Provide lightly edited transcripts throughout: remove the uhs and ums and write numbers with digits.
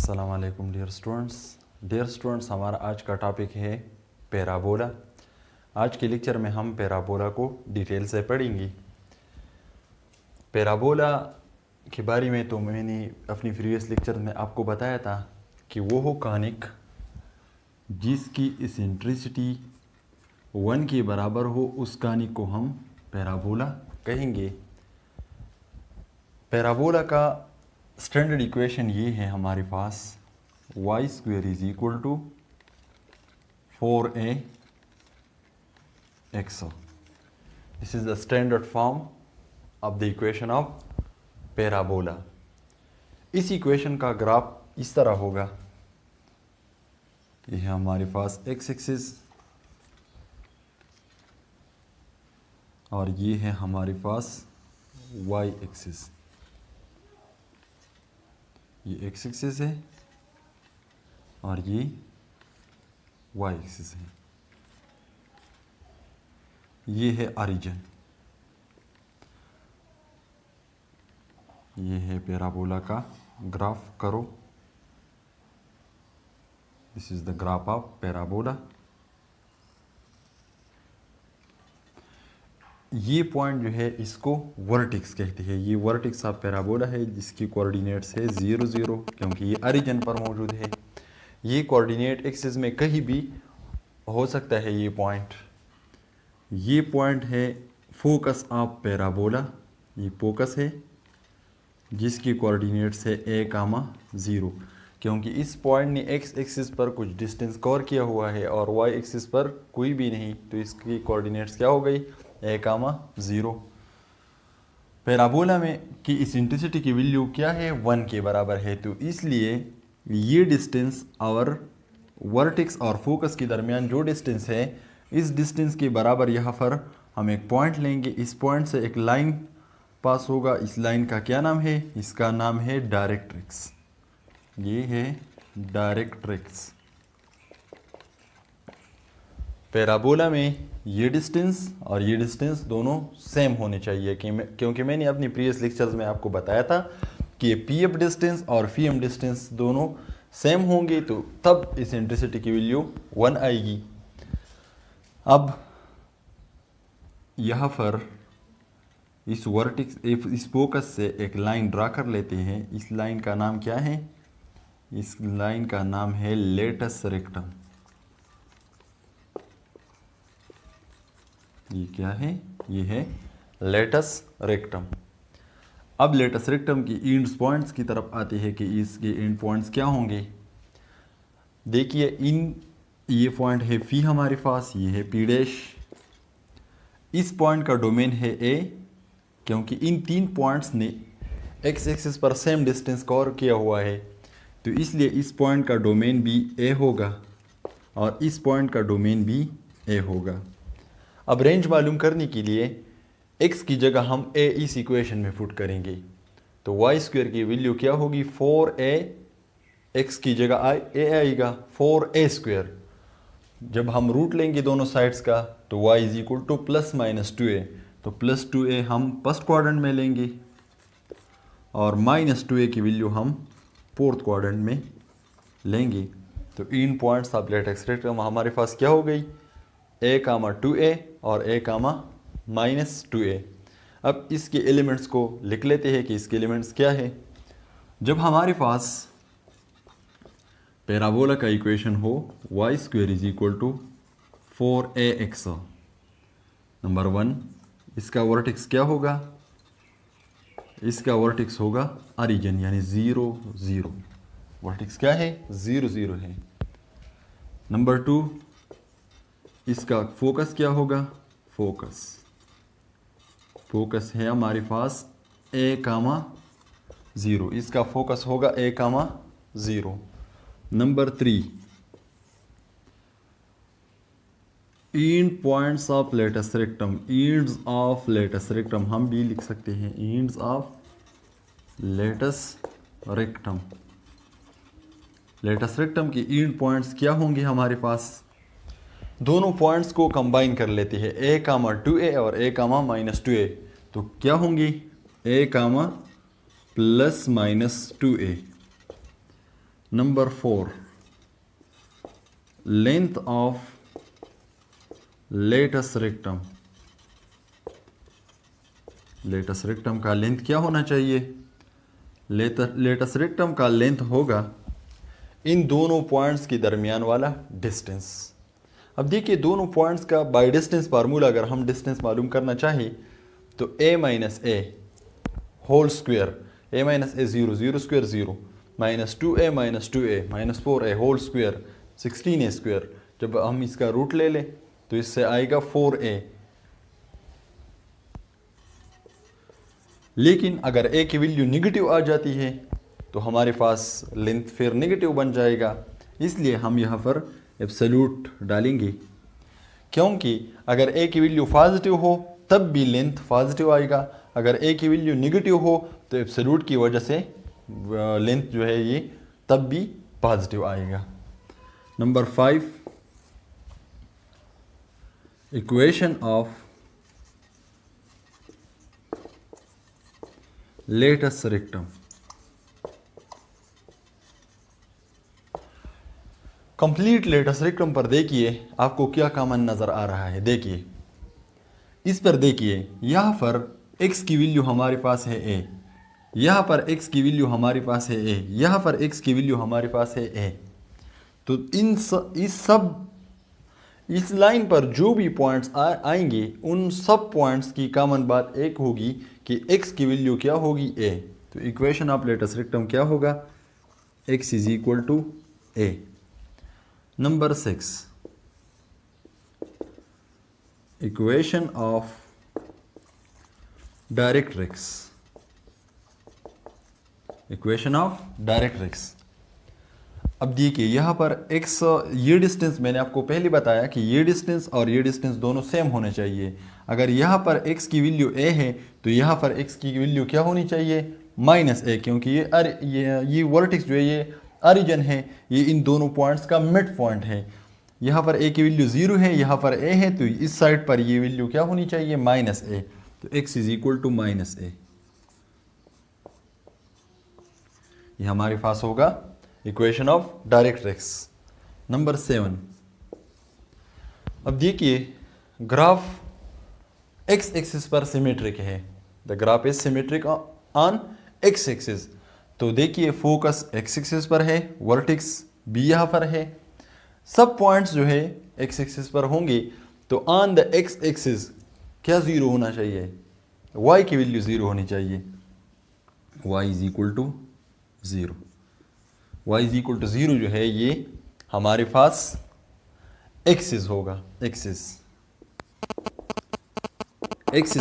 अस्सलाम वालेकुम dear students, हमारा आज का टॉपिक है पैराबोला। आज के लेक्चर में हम पैराबोला को डिटेल से पढ़ेंगे। पैराबोला के बारे में तो मैंने अपनी प्रीवियस लेक्चर में आपको बताया था कि वो हो कॉनिक जिसकी इसेंट्रिसिटी 1 के बराबर हो, उस कॉनिक को हम पैराबोला कहेंगे। पैराबोला का स्टैंडर्ड इक्वेशन ये है हमारे पास, y square is equal to 4ax। This is the standard form of the equation of parabola. इस इक्वेशन का ग्राफ इस तरह होगा, ये है हमारे पास x एक्सिस और ये है हमारे पास y एक्सिस। ये x एक्सिस है और ये y एक्सिस है। ये है ओरिजिन, ये है पैराबोला का ग्राफ करो। This is the graph of parabola. ये पॉइंट जो है इसको वर्टिक्स कहते हैं। ये वर्टिक्स ऑफ पैराबोला है जिसकी कोऑर्डिनेट्स है 0 0, क्योंकि ये ओरिजिन पर मौजूद है। ये कोऑर्डिनेट एक्सिस में कहीं भी हो सकता है। ये पॉइंट है फोकस ऑफ पैराबोला। ये फोकस है जिसकी कोऑर्डिनेट्स है a,0, क्योंकि इस पॉइंट ने x एक्सिस पर कुछ डिस्टेंस कवर किया हुआ है और y एक्सिस पर कोई भी नहीं, तो इसकी कोऑर्डिनेट्स क्या हो गई, a,0। पैराबोला में की इसेंट्रिसिटी की वैल्यू क्या है, 1 के बराबर है। तो इसलिए ये डिस्टेंस और वर्टेक्स और फोकस के दरमियान जो डिस्टेंस है, इस डिस्टेंस के बराबर यहाँ पर हम एक पॉइंट लेंगे। इस पॉइंट से एक लाइन पास होगा। इस लाइन का क्या नाम है, इसका नाम है डायरेक्ट्रिक्स। ये है डायरेक्ट्रिक्स। पैराबोला में ये डिस्टेंस और ये डिस्टेंस दोनों सेम होने चाहिए, क्योंकि मैंने अपनी प्रीवियस लेक्चर्स में आपको बताया था कि पी एफ डिस्टेंस और फी एम डिस्टेंस दोनों सेम होंगे, तो तब इसेंट्रिसिटी की वैल्यू 1 आएगी। अब यहाँ पर इस वर्टिक्स, इस फोकस से एक लाइन ड्रा कर लेते हैं। इस लाइन का नाम क्या है, इस लाइन का नाम है लेटस रेक्टम। ये क्या है, ये है लेटस रेक्टम। अब लेटस रेक्टम की एंड पॉइंट्स की तरफ आते हैं कि इसके एंड पॉइंट्स क्या होंगे। देखिए, ये पॉइंट है फी हमारे पास, ये है पी डैश। इस पॉइंट का डोमेन है ए, क्योंकि इन 3 पॉइंट्स ने एक्स एक्सिस पर सेम डिस्टेंस कवर किया हुआ है, तो इसलिए इस पॉइंट का डोमेन भी ए होगा और इस पॉइंट का डोमेन भी ए होगा। अब रेंज मालूम करने के लिए x की जगह हम a इस इक्वेशन में पुट करेंगे, तो y स्क्वायर की वैल्यू क्या होगी, 4a। x की जगह a आएगा 4a स्क्वायर। जब हम रूट लेंगे दोनों साइड्स का, तो y is equal two plus minus 2a। तो प्लस 2a हम फर्स्ट क्वाड्रेंट में लेंगे और माइनस 2a की वैल्यू हम फोर्थ क्वाड्रेंट में लेंगे। तो इन पॉइंट्स ऑफ लेटस रेक्टम हमारे पास क्या हो गई, a,2a और a,-2a। अब इसके एलिमेंट्स को लिख लेते हैं कि इसके एलिमेंट्स क्या है। जब हमारे पास पैराबोला का इक्वेशन हो y square is equal to 4ax, number 1, इसका वर्टेक्स क्या होगा, इसका वर्टेक्स होगा ओरिजिन, यानी 0 0। वर्टेक्स क्या है, 0 0 है। नंबर 2, इसका फोकस क्या होगा, फोकस है हमारे पास a,0। इसका फोकस होगा a,0। Number 3, end points of latus rectum. Ends of latus rectum हम भी लिख सकते हैं, ends of latus rectum. Latus rectum की एंड पॉइंट्स क्या होंगे हमारे पास, दोनों पॉइंट्स को कंबाइन कर लेते हैं, a,2a और a,-2a। तो क्या होंगी, a, +-2a। Number 4, length of latus rectum. Latus rectum का लेंथ क्या होना चाहिए? लेटस रेक्टम का लेंथ होगा इन दोनों पॉइंट्स के दरमियान वाला डिस्टेंस। अब देखिए दोनों पॉइंट्स का बाय डिस्टेंस फार्मूला, अगर हम डिस्टेंस मालूम करना चाहें तो a minus a whole square, a minus a 0, 0 square 0, minus 2a minus 2a minus 4a whole square 16a square. जब हम इसका रूट ले लें तो इससे आएगा 4a। लेकिन अगर a की वैल्यू नेगेटिव आ जाती है तो हमारे पास लेंथ फिर नेगेटिव बन जाएगा, इसलिए हम यहाँ पर एब्सोल्यूट डालेंगे। क्योंकि अगर a की वैल्यू पॉजिटिव हो तब भी लेंथ पॉजिटिव आएगा, अगर a की वैल्यू नेगेटिव हो तो एब्सोल्यूट की वजह से लेंथ जो है ये तब भी पॉजिटिव आएगा। Number 5, equation of latus rectum. Complete latus rectum पर देखिए आपको क्या कॉमन नजर आ रहा है। देखिए इस पर देखिए, यहाँ पर x की वैल्यू हमारे पास है a, यहाँ पर x की वैल्यू हमारे पास है a, यहाँ पर x की वैल्यू हमारे पास है a। तो इस लाइन पर जो भी पॉइंट्स आएंगे उन सब पॉइंट्स की कॉमन बात एक होगी कि x की वैल्यू क्या होगी a। तो इक्वेशन ऑफ लेटस रेक्टम क्या होगा? x is equal to a। Number 6, equation of directrix. Equation of directrix. अब देखिए यहाँ पर x, ये डिस्टेंस मैंने आपको पहले बताया कि ये डिस्टेंस और ये डिस्टेंस दोनों सेम होने चाहिए। अगर यहाँ पर x की वैल्यू a है तो यहाँ पर x की वैल्यू क्या होनी चाहिए? माइनस a, क्योंकि ये वर्टेक्स जो है ये ओरिजिन है, ये इन दोनों पॉइंट्स का मिड पॉइंट है। यहाँ पर a की वैल्यू 0 है, यहाँ पर a है, तो इस साइड पर ये वैल्यू क्या होनी चाहिए? Minus a। तो x is equal to minus a। ये हमारे पास होगा इक्वेशन ऑफ डायरेक्ट्रिक्स। नंबर 7, अब देखिए ग्राफ x एक्सिस पर सिमेट्रिक है। The graph is symmetric on x axis. तो देखिए फोकस x एक्सिस पर है, वर्टेक्स b यहाँ पर है, सब पॉइंट्स जो है x एक्सिस पर होंगे। तो ऑन द x एक्सिस क्या 0 होना चाहिए? y की वैल्यू 0 होनी चाहिए। y is equal to 0। y is equal to 0 जो है ये हमारे पास एक्सिस होगा। एक्सिस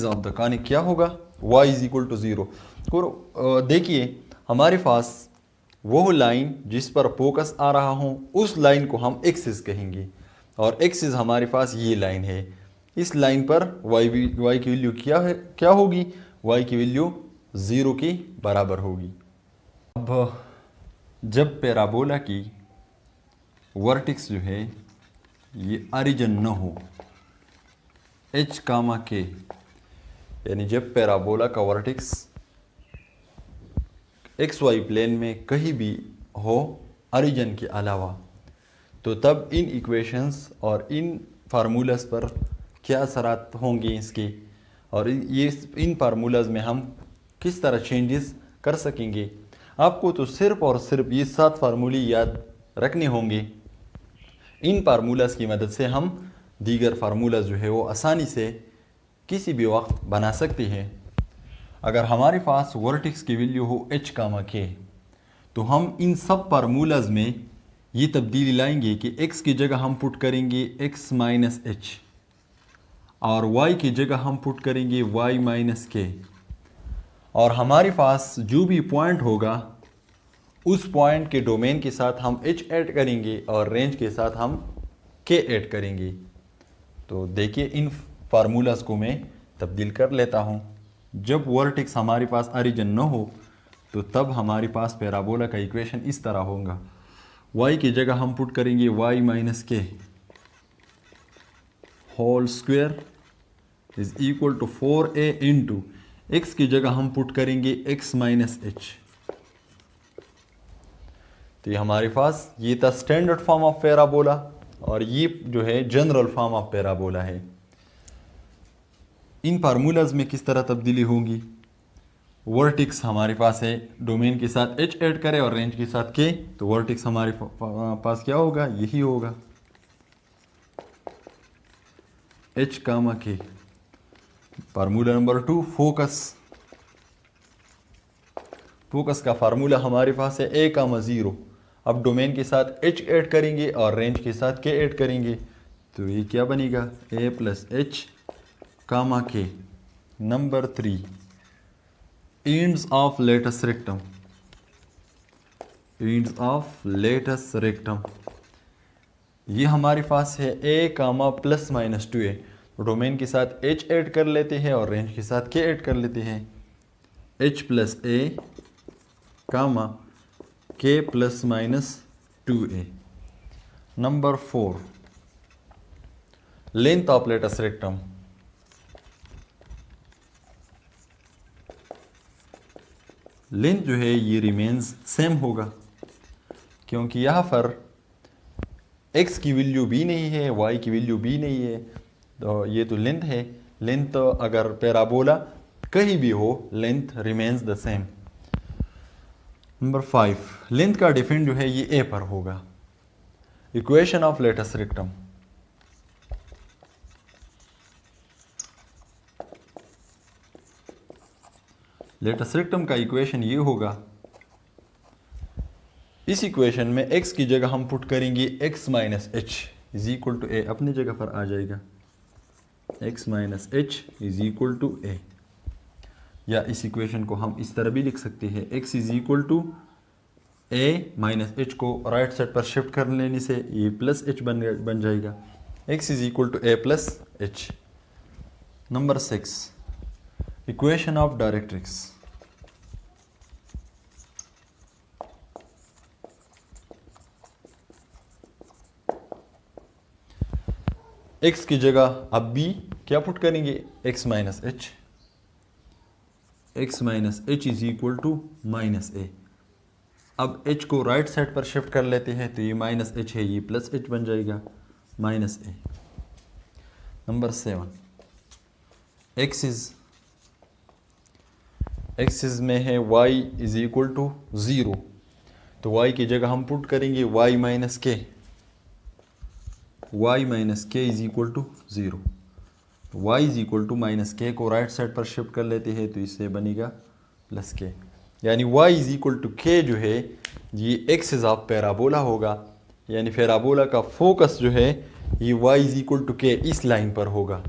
ऑफ द कॉनिक क्या होगा? y is equal to 0। और देखिए हमारे पास वो लाइन जिस पर फोकस आ रहा हो उस लाइन को हम एक्सिस कहेंगे, और एक्सिस हमारे पास ये लाइन है। इस लाइन पर y की वैल्यू क्या होगी? y की वैल्यू 0 के बराबर होगी। अब जब पैराबोला की वर्टेक्स जो है ये ओरिजिन न हो h, k, यानी जब पैराबोला का वर्टेक्स XY प्लेन में कहीं भी हो ओरिजिन के अलावा, तो तब इन इक्वेशंस और इन फार्मूलाज पर क्या असरात होंगे इसके, और ये इन फार्मूलाज में हम किस तरह चेंजेस कर सकेंगे। आपको तो सिर्फ और सिर्फ ये 7 फार्मूले याद रखने होंगे। इन फार्मूलाज की मदद से हम दीगर फार्मूलाज जो है वो आसानी से किसी भी वक्त बना सकते हैं। अगर हमारे पास वर्टेक्स की वैल्यू हो h, k, तो हम इन सब फार्मूलाज में ये तब्दीली लाएंगे कि x की जगह हम पुट करेंगे x माइनस h, और y की जगह हम पुट करेंगे y माइनस k, और हमारे पास जो भी पॉइंट होगा उस पॉइंट के डोमेन के साथ हम h ऐड करेंगे और रेंज के साथ हम k ऐड करेंगे। तो देखिए इन फार्मूलाज को मैं तब्दील कर लेता हूँ। जब वर्टेक्स हमारे पास ओरिजिन न हो तो तब हमारे पास पैराबोला का इक्वेशन इस तरह होगा। y की जगह हम पुट करेंगे y minus k whole square is equal to 4a into x की जगह हम पुट करेंगे x माइनस h। तो ये हमारे पास ये था स्टैंडर्ड फॉर्म ऑफ पैराबोला और ये जो है जनरल फॉर्म ऑफ पैराबोला है। इन फार्मूलाज में किस तरह तब्दीली होगी, वर्टिक्स हमारे पास है, डोमेन के साथ h ऐड करें और रेंज के साथ k, तो वर्टिक्स हमारे पास क्या होगा, यही होगा h comma k। Formula number 2 focus का फार्मूला हमारे पास है a कामा 0। अब डोमेन के साथ h ऐड करेंगे और रेंज के साथ k ऐड करेंगे, तो ये क्या बनेगा, a plus h comma k। Number 3 ends of latus rectum, ends of latus rectum ये हमारे पास है a comma plus minus 2a। Domain के साथ h ऐड कर लेते हैं और रेंज के साथ k ऐड कर लेते हैं, h plus a comma k plus minus 2a। Number 4 length of latus rectum, length जो है ये रिमेन्स सेम होगा क्योंकि यहाँ पर x की वैल्यू भी नहीं है, y की वैल्यू भी नहीं है, तो ये तो लेंथ है। लेंथ अगर पैराबोला कहीं भी हो, length remains the same. Number 5 length का डिफरेंट जो है ये a पर होगा। Equation of latus rectum, latus rectum का इक्वेशन ये होगा, इस इक्वेशन में x की जगह हम पुट करेंगे x minus H is equal to A, अपनी जगह पर आ जाएगा x minus H is equal to A. या इस इक्वेशन को हम इस तरह भी लिख सकते हैं, x is equal to A minus H को राइट साइड पर शिफ्ट कर लेने से ये प्लस एच बन जाएगा, x is equal to A plus H. Number 6 equation of directrix, x की जगह अब भी क्या पुट करेंगे, x minus H, x minus H is equal to minus A. अब h को राइट साइड पर शिफ्ट कर लेते हैं तो ये माइनस एच है, ये प्लस एच बन जाएगा माइनस ए। नंबर 7 एक्सिस में है y इज इक्वल टू 0, तो y की जगह हम पुट करेंगे y minus k, y minus k is equal to 0। y is equal to minus k को राइट साइड पर शिफ्ट कर लेते हैं तो इससे बनेगा प्लस के, यानी y इज इक्वल टू के जो है ये एक्सिस ऑफ पैराबोला होगा, यानी पैराबोला का फोकस जो है ये y इज इक्वल टू के इस लाइन पर होगा।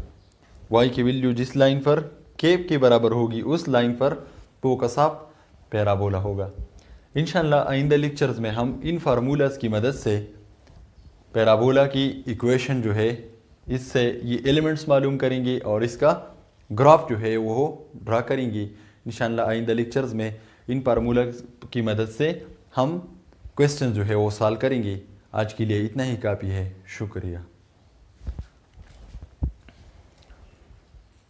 y की वैल्यू जिस लाइन पर के के बराबर होगी उस लाइन पर फोकस ऑफ पैराबोला होगा। इंशाल्लाह आइंदा लेक्चर्स में हम इन फार्मूलाज की मदद से पैराबोला की इक्वेशन जो है इससे ये एलिमेंट्स मालूम करेंगे और इसका ग्राफ जो है वो ड्रा करेंगे। इंशाल्लाह आइंदा लेक्चर्स में इन फार्मूला की मदद से हम क्वेश्चन जो है वो सॉल्व करेंगे। आज के लिए इतना ही काफ़ी है, शुक्रिया।